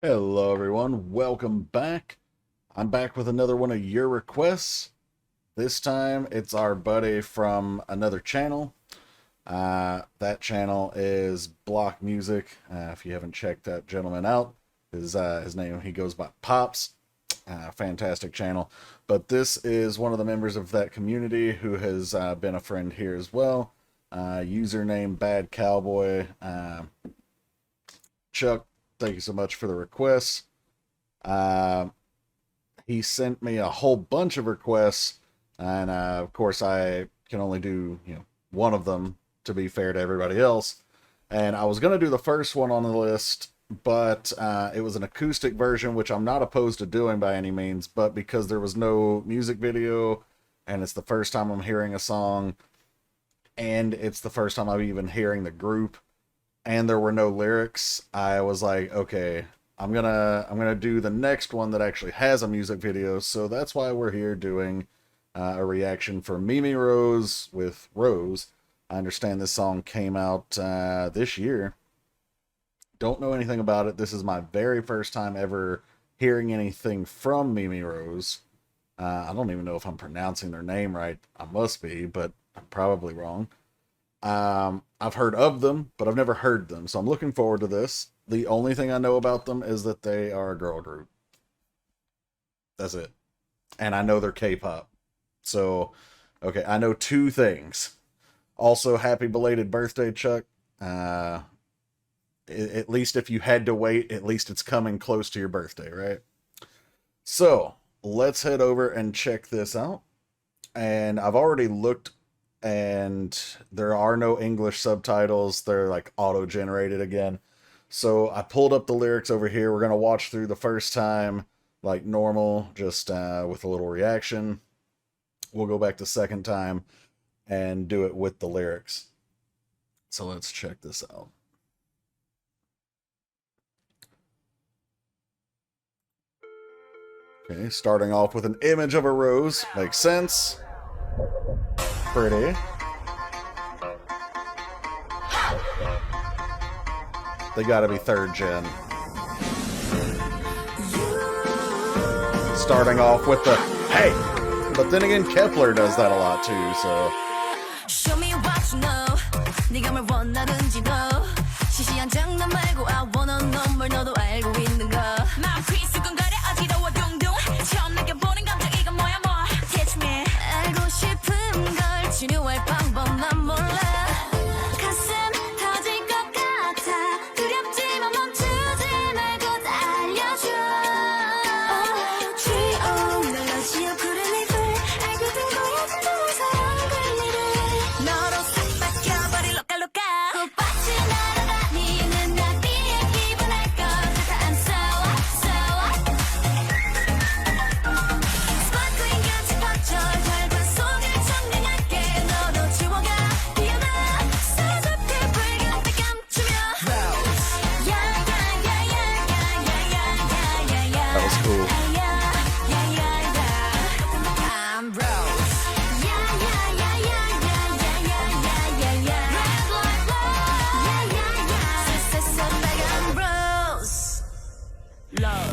Hello everyone, welcome back. I'm back with another one of your requests. This time it's our buddy from another channel. That channel is Block Music. If you haven't checked that gentleman out, his name, he goes by Pops. Fantastic channel. But this is one of the members of that community who has been a friend here as well. Username Bad Cowboy. Chuck, thank you so much for the requests. He sent me a whole bunch of requests, and of course I can only do one of them to be fair to everybody else. And I was going to do the first one on the list, but it was an acoustic version, which I'm not opposed to doing by any means, but because there was no music video, and it's the first time I'm hearing a song, and it's the first time I'm even hearing the group, and there were no lyrics, I was like, okay, I'm gonna do the next one that actually has a music video. So that's why we're here doing a reaction for Mimiirose with Rose. I understand this song came out this year. Don't know anything about it. This is my very first time ever hearing anything from Mimiirose. I don't even know if I'm pronouncing their name right. I must be, but I'm probably wrong. I've heard of them, but I've never heard them, so I'm looking forward to this. The only thing I know about them is that they are a girl group. That's it. And I know they're K-pop. So, okay, I know two things. Also, happy belated birthday, Chuck. At least if you had to wait, at least it's coming close to your birthday, right? So, let's head over and check this out. And I've already looked, and there are no English subtitles. They're like auto-generated again. So I pulled up the lyrics over here. We're going to watch through the first time like normal, just with a little reaction. We'll go back the second time and do it with the lyrics. So let's check this out. Okay, starting off with an image of a rose. Makes sense. Pretty. They gotta be third gen. Starting off with the hey, but then again, Kepler does that a lot too, so. Show me what you know. 네가 뭘 원하는지 너. 시시한 장난 말고 I wanna know 뭘 너도 알고 있는 거. 마음 휘쑥거려 어지러워 둥둥. 처음 느껴보는 감정 이건 뭐야 뭐. Teach me. 알고 싶은 걸 치료할 방법 난 몰라. 가슴 터질 것 같아. 두렵지만 멈추지 말고 달려줘. G.O. 널 지어 푸른 이불 알고 든 거야 진정한 사랑 관리를. 너로 싹 바뀌어버릴 로까로까. 꽃밭이 날아다니는 나비의 기분 알 것 같아. I'm so Sparkling 같이 퍼져 넓은 속을 청량하게 너로 지워가 피어나 사라져필 불같이 감추며. That was cool. I'm Rose.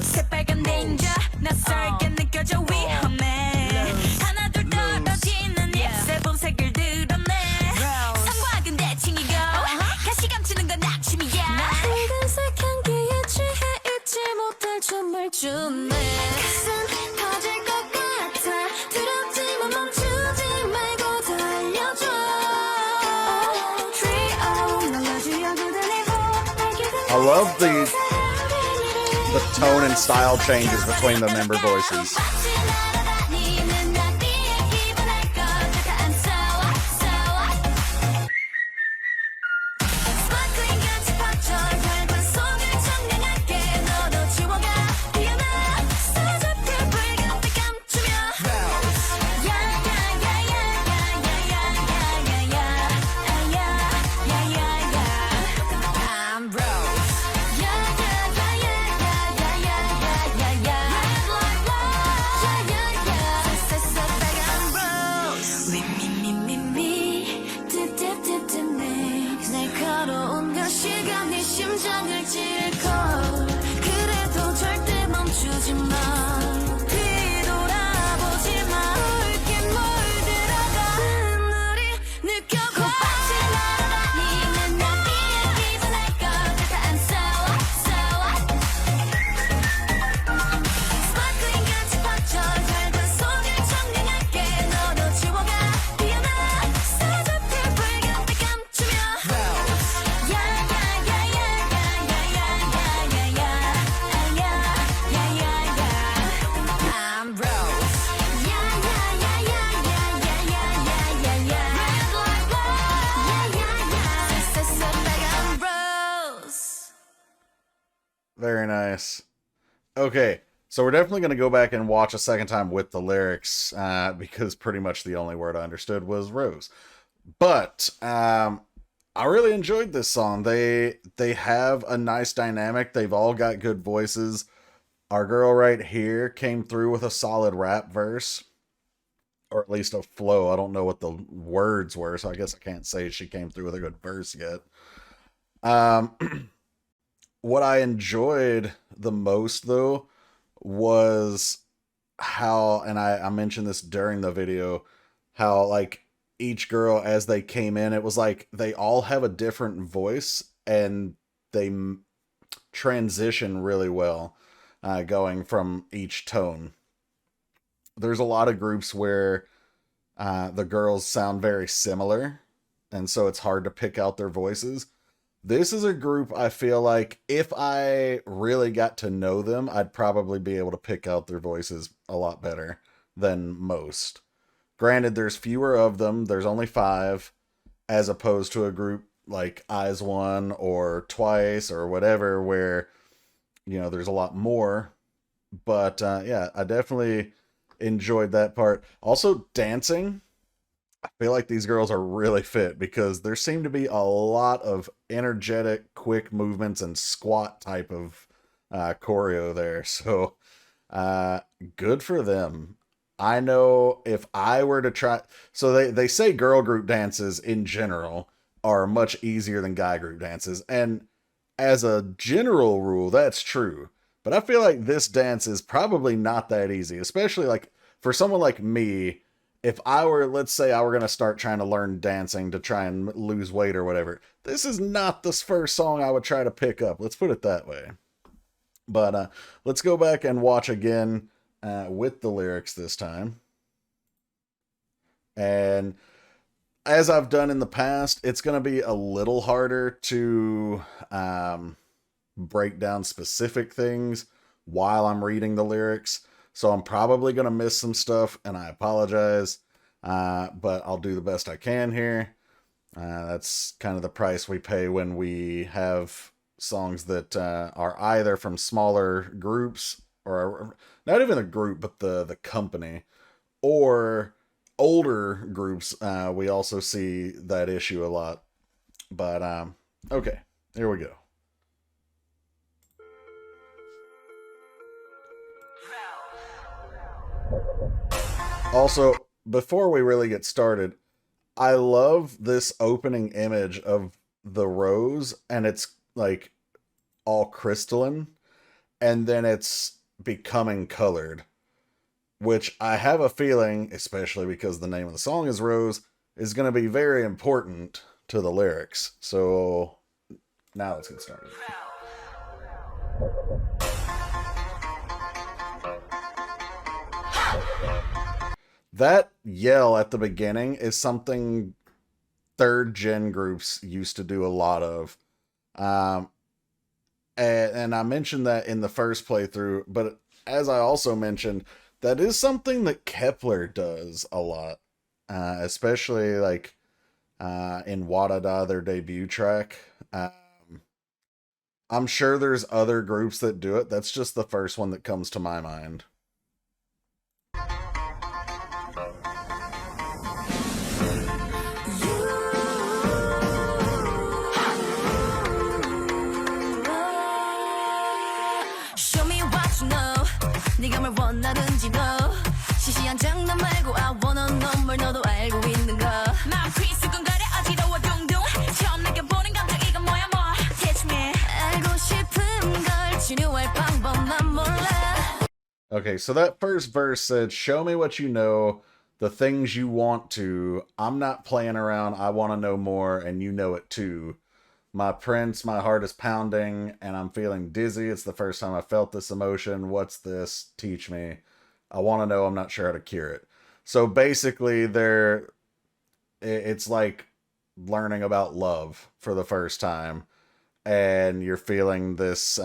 새빨간 danger 낯설게 느껴져 위험해. 하나 둘 떨어지는 잎새 본색을 드러내. 성과 근데 칭이고 가시 감추는 건 낙심이야. 붉은색 향기에 취해 잊지 못할 춤을 추네. 가슴 터질 것 같아. 두렵지만 멈추지 말고 달려줘. I love the tone and style changes between the member voices. Nice. Okay, so we're definitely going to go back and watch a second time with the lyrics because pretty much the only word I understood was rose. But I really enjoyed this song. They have a nice dynamic. They've all got good voices. Our girl right here came through with a solid rap verse, or at least a flow. I don't know what the words were, so I guess I can't say she came through with a good verse yet. Um, what I enjoyed the most though was how, and I mentioned this during the video, how like each girl as they came in, it was like they all have a different voice and they transition really well, going from each tone. There's a lot of groups where the girls sound very similar, and so it's hard to pick out their voices. This is a group I feel like if I really got to know them, I'd probably be able to pick out their voices a lot better than most. Granted, there's fewer of them, there's only five, as opposed to a group like Eyes One or Twice or whatever, where, there's a lot more. But yeah, I definitely enjoyed that part. Also, dancing. I feel like these girls are really fit because there seem to be a lot of energetic, quick movements and squat type of choreo there. So, uh, good for them. I know if I were to try, so they say girl group dances in general are much easier than guy group dances. And as a general rule, that's true. But I feel like this dance is probably not that easy, especially like for someone like me. If I were, let's say, I were going to start trying to learn dancing to try and lose weight or whatever, this is not the first song I would try to pick up. Let's put it that way. But let's go back and watch again with the lyrics this time. And as I've done in the past, it's going to be a little harder to break down specific things while I'm reading the lyrics. So I'm probably going to miss some stuff, and I apologize. But I'll do the best I can here. That's kind of the price we pay when we have songs that are either from smaller groups, or not even a group, but the company, or older groups. We also see that issue a lot. But okay, here we go. Also, before we really get started, I love this opening image of the rose, and it's like all crystalline, and then it's becoming colored, which I have a feeling, especially because the name of the song is Rose, is going to be very important to the lyrics. So now let's get started. That yell at the beginning is something third gen groups used to do a lot of. Um, and I mentioned that in the first playthrough, but as I also mentioned, that is something that Kepler does a lot, especially like in Wadada, their debut track. I'm sure there's other groups that do it. That's just the first one that comes to my mind. Show me what you know. 네가 뭘 원하는지 너. 시시한 장난 말고 I wanna know 뭘 너도 알고 있는 거. 마음 휘쑥거려 어지러워 둥둥. 처음 느껴보는 감정 이건 뭐야 뭐. Teach me. 알고 싶은 걸 치료할 방법만 몰라. Okay, so that first verse said, "Show me what you know, the things you want to. I'm not playing around. I want to know more, and you know it too. My prince, my heart is pounding, and I'm feeling dizzy. It's the first time I felt this emotion. What's this? Teach me. I want to know. I'm not sure how to cure it." So basically, it's like learning about love for the first time, and you're feeling this.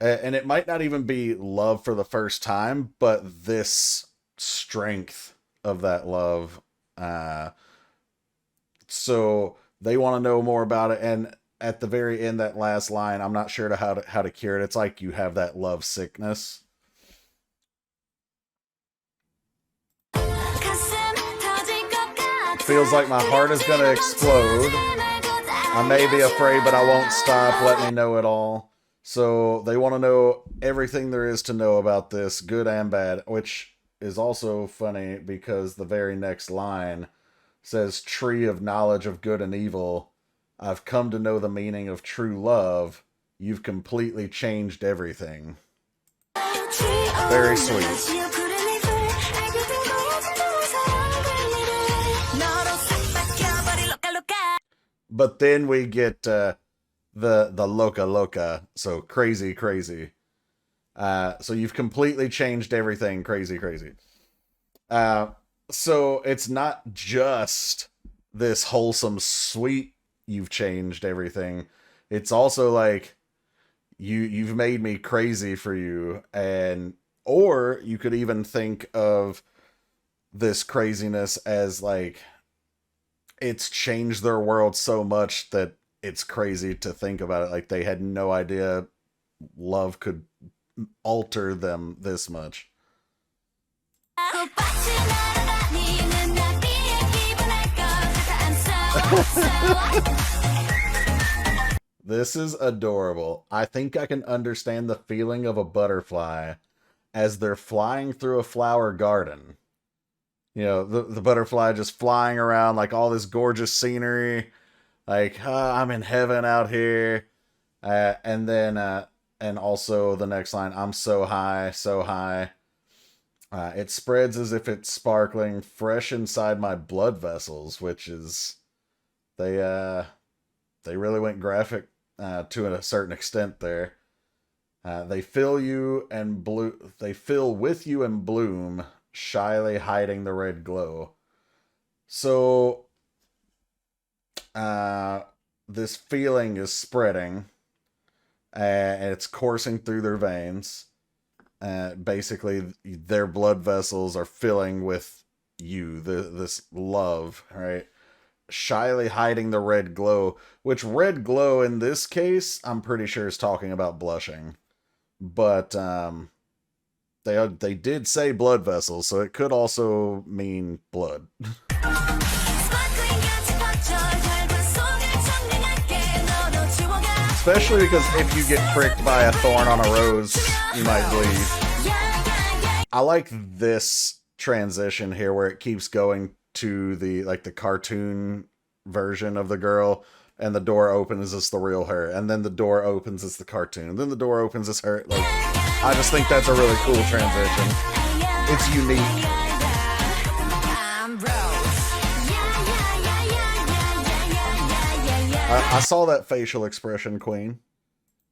And it might not even be love for the first time, but this strength of that love. So they want to know more about it, and at the very end, that last line, I'm not sure how to cure it. It's like you have that love sickness. Feels like my heart is gonna explode. I may be afraid, but I won't stop. Let me know it all. So they want to know everything there is to know about this, good and bad, which is also funny because the very next line says, "Tree of knowledge of good and evil. I've come to know the meaning of true love. You've completely changed everything." Very sweet. But then we get the loca loca, so crazy crazy. So you've completely changed everything, crazy crazy. So it's not just this wholesome sweet you've changed everything. It's also like you've made me crazy for you, and or you could even think of this craziness as like it's changed their world so much that it's crazy to think about it. Like they had no idea love could alter them this much. This is adorable. I think I can understand the feeling of a butterfly as they're flying through a flower garden. You know, the butterfly just flying around, like all this gorgeous scenery. Like, I'm in heaven out here. And then, and also the next line, I'm so high, so high. It spreads as if it's sparkling, fresh inside my blood vessels, which is, they really went graphic to a certain extent there. They fill with you and bloom, shyly hiding the red glow. So, this feeling is spreading, and it's coursing through their veins. Basically, their blood vessels are filling with you, this love, right? Shyly hiding the red glow, which red glow in this case, I'm pretty sure is talking about blushing. But, they did say blood vessels, so it could also mean blood. Especially because if you get pricked by a thorn on a rose, you might bleed. I like this transition here where it keeps going to the cartoon version of the girl, and the door opens as the real her, and then the door opens as the cartoon, and then the door opens as her. Like, I just think that's a really cool transition. It's unique. I saw that facial expression, Queen.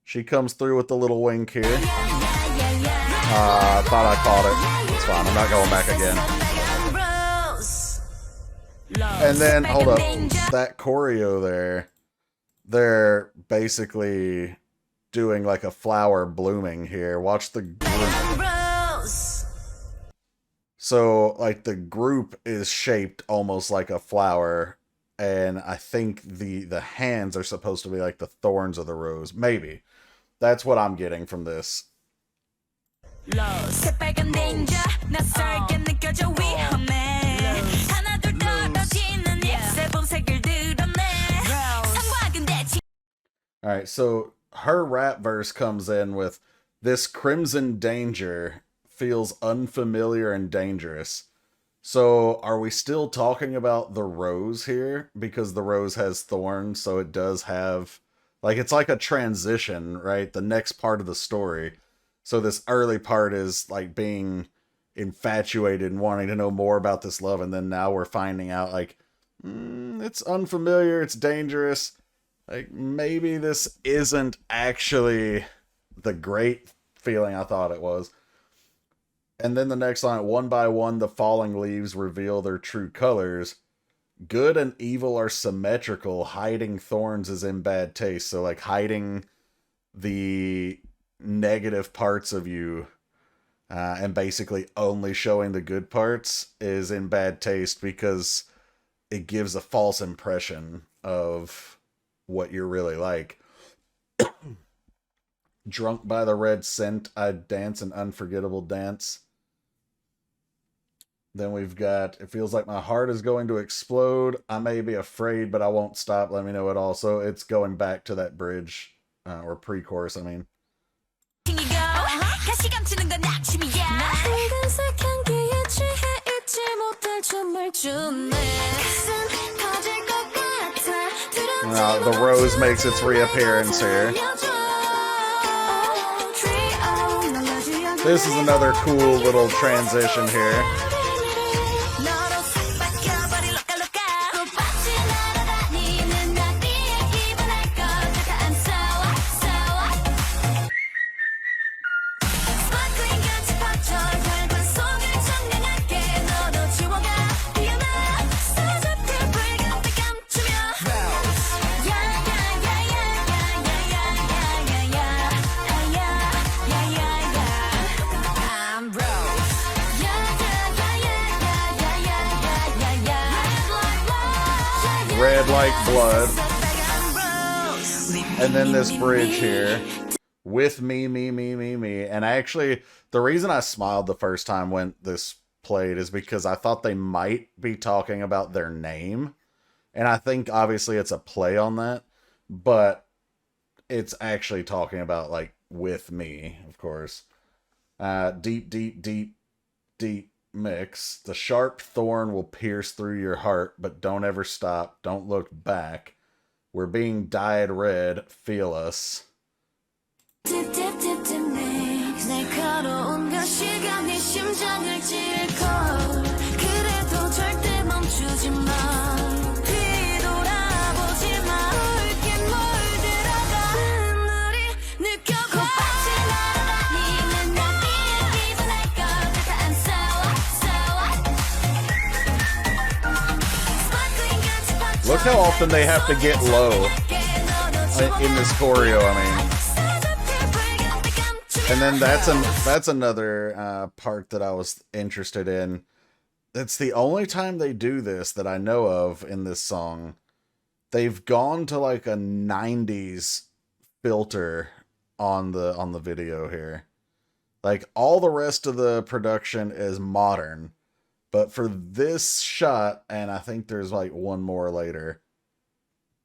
She comes through with the little wink here. I thought I caught it. It's fine. I'm not going back again. And then, hold up. That choreo there, they're basically doing like a flower blooming here. Watch the group. So, like, the group is shaped almost like a flower, and I think the hands are supposed to be like the thorns of the rose. Maybe. That's what I'm getting from this. Alright, so her rap verse comes in with, "This crimson danger feels unfamiliar and dangerous." So, are we still talking about the rose here? Because the rose has thorns, so it does have... Like, it's like a transition, right? The next part of the story. So this early part is, like, being infatuated and wanting to know more about this love, and then now we're finding out, like, it's unfamiliar, it's dangerous. Like, maybe this isn't actually the great feeling I thought it was. And then the next line, "One by one, the falling leaves reveal their true colors. Good and evil are symmetrical. Hiding thorns is in bad taste." So, like, hiding the negative parts of you and basically only showing the good parts is in bad taste because it gives a false impression of what you're really like. Drunk by the red scent, I'd dance an unforgettable dance. Then we've got, it feels like my heart is going to explode. I may be afraid, but I won't stop. Let me know it all. So it's going back to that bridge, or pre-chorus, I mean. The rose makes its reappearance here. This is another cool little transition here. Red like blood. And then this bridge here. With me, me, me, me, me. And actually, the reason I smiled the first time when this played is because I thought they might be talking about their name. And I think, obviously, it's a play on that. But it's actually talking about, like, with me, of course. Deep, deep, deep, deep mix. The sharp thorn will pierce through your heart, but don't ever stop. Don't look back. We're being dyed red. Feel us. Look how often they have to get low in this choreo, I mean. And then that's another part that I was interested in. It's the only time they do this that I know of in this song. They've gone to like a 90s filter on the video here. Like all the rest of the production is modern. But for this shot, and I think there's like one more later,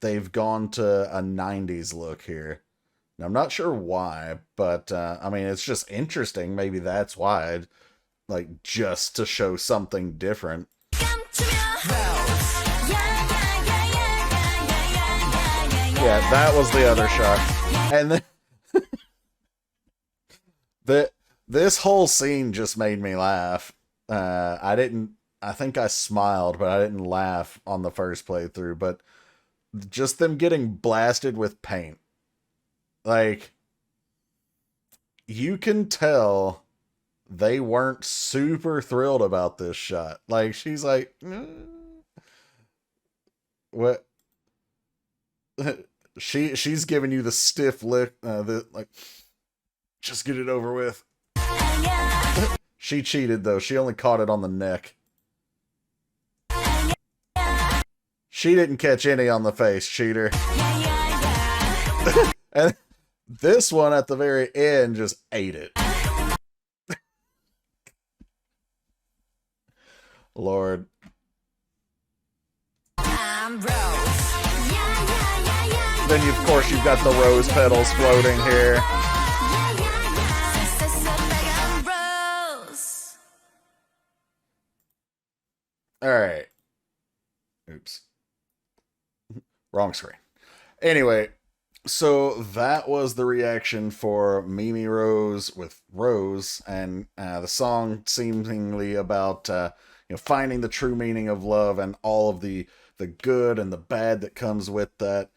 they've gone to a 90s look here. Now, I'm not sure why, but I mean, it's just interesting. Maybe that's why, like, just to show something different. Yeah, that was the other shot. And then this whole scene just made me laugh. I think I smiled, but I didn't laugh on the first playthrough, but just them getting blasted with paint. Like, you can tell they weren't super thrilled about this shot. Like, she's like, what? She's giving you the stiff lick, like, just get it over with. She cheated, though. She only caught it on the neck. She didn't catch any on the face, cheater. And this one at the very end just ate it. Lord. Then, of course, you've got the rose petals floating here. All right. Oops. Wrong screen. Anyway, so that was the reaction for Mimiirose with Rose, and the song seemingly about finding the true meaning of love and all of the good and the bad that comes with that.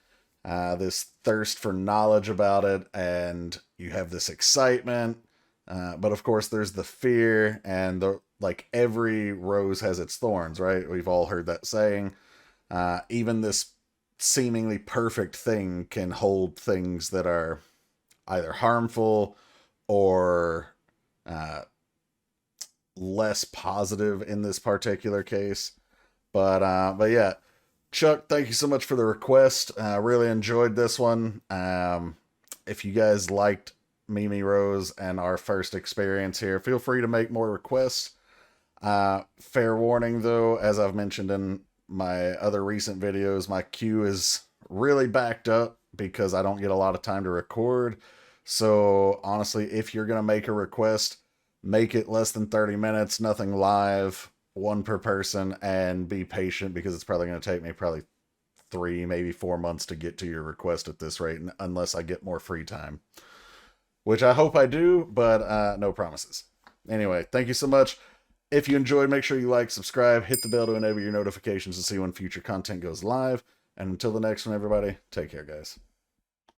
This thirst for knowledge about it, and you have this excitement, but of course there's the fear and the like. Every rose has its thorns, right? We've all heard that saying. Even this seemingly perfect thing can hold things that are either harmful or less positive in this particular case. But yeah, Chuck, thank you so much for the request. I really enjoyed this one. If you guys liked Mimiirose and our first experience here, feel free to make more requests. Fair warning though, as I've mentioned in my other recent videos, my queue is really backed up because I don't get a lot of time to record. So honestly, if you're going to make a request, make it less than 30 minutes, nothing live, one per person, and be patient because it's probably going to take me probably 3, maybe 4 months to get to your request at this rate, unless I get more free time, which I hope I do, but no promises. Anyway, thank you so much. If you enjoyed, make sure you like, subscribe, hit the bell to enable your notifications to see when future content goes live. And until the next one, everybody, take care, guys.